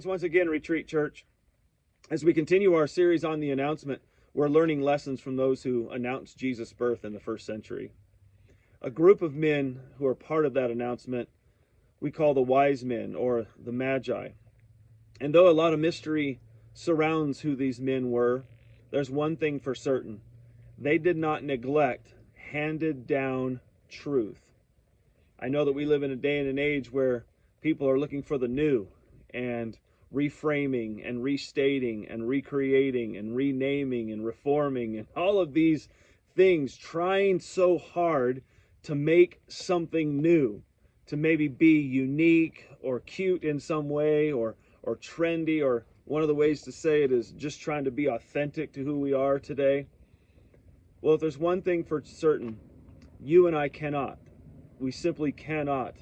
Greetings once again, Retreat Church. As we continue our series on the announcement, we're learning lessons from those who announced Jesus' birth in the first century. A group of men who are part of that announcement we call the wise men, or the Magi. And though a lot of mystery surrounds who these men were, there's one thing for certain. They did not neglect handed down truth. I know that we live in a day and an age where people are looking for the new and reframing and restating and recreating and renaming and reforming and all of these things, trying so hard to make something new, to maybe be unique or cute in some way or trendy, or one of the ways to say it is just trying to be authentic to who we are today. Well, if there's one thing for certain, you and I cannot. We simply cannot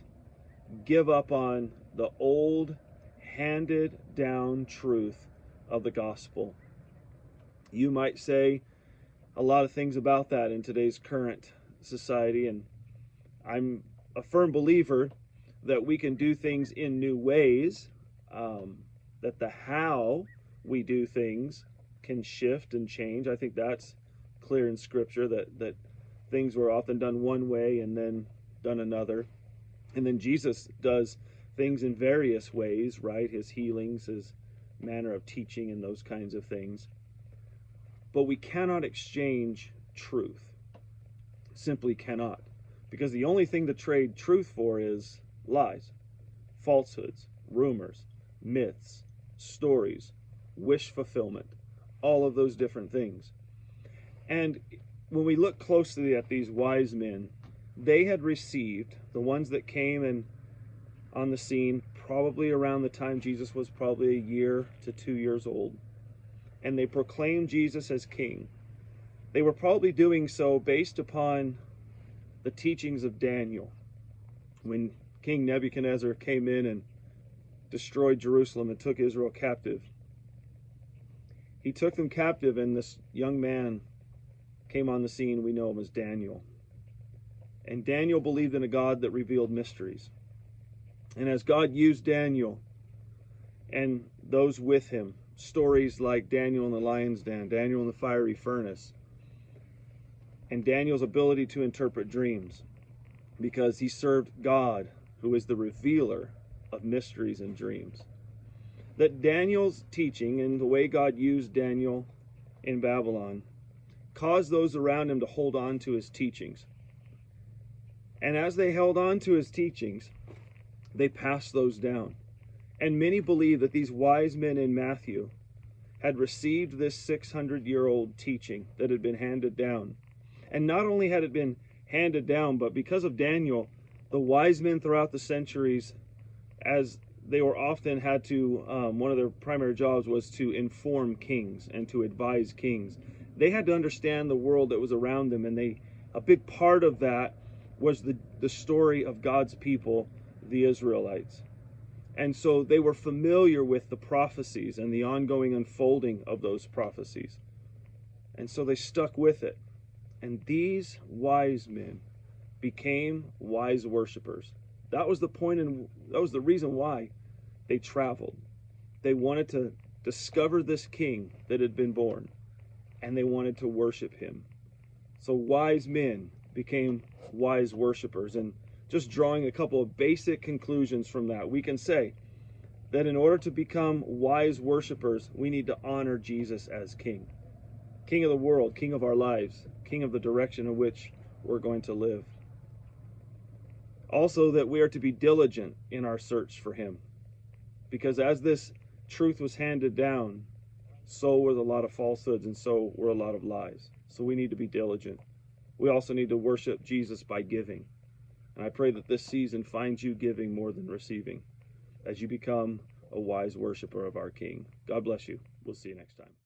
give up on the old, handed down truth of the gospel. You might say a lot of things about that in today's current society, and I'm a firm believer that we can do things in new ways, that the how we do things can shift and change. I think that's clear in Scripture, that things were often done one way and then done another. And then Jesus does things in various ways, right? His healings, his manner of teaching, and those kinds of things. But we cannot exchange truth. Simply cannot. Because the only thing to trade truth for is lies, falsehoods, rumors, myths, stories, wish fulfillment, all of those different things. And when we look closely at these wise men, they had received, the ones that came and on the scene probably around the time Jesus was probably a year to 2 years old, and they proclaimed Jesus as king. They were probably doing so based upon the teachings of Daniel. When King Nebuchadnezzar came in and destroyed Jerusalem and took Israel captive, he took them captive, and this young man came on the scene. We know him as Daniel. And Daniel believed in a God that revealed mysteries. And as God used Daniel and those with him, stories like Daniel in the lion's den, Daniel in the fiery furnace, and Daniel's ability to interpret dreams, because he served God, who is the revealer of mysteries and dreams. That Daniel's teaching and the way God used Daniel in Babylon caused those around him to hold on to his teachings. And as they held on to his teachings, they passed those down. And many believe that these wise men in Matthew had received this 600-year-old teaching that had been handed down. And not only had it been handed down, but because of Daniel, the wise men throughout the centuries, as they were often had to, one of their primary jobs was to inform kings and to advise kings. They had to understand the world that was around them, and a big part of that was the story of God's people, the Israelites. And so they were familiar with the prophecies and the ongoing unfolding of those prophecies. And so they stuck with it. And these wise men became wise worshipers. That was the point, and that was the reason why they traveled. They wanted to discover this king that had been born, and they wanted to worship him. So wise men became wise worshipers. And just drawing a couple of basic conclusions from that, we can say that in order to become wise worshipers, we need to honor Jesus as king. King of the world, king of our lives, king of the direction in which we're going to live. Also, that we are to be diligent in our search for him. Because as this truth was handed down, so were a lot of falsehoods, and so were a lot of lies. So we need to be diligent. We also need to worship Jesus by giving. And I pray that this season finds you giving more than receiving as you become a wise worshiper of our King. God bless you. We'll see you next time.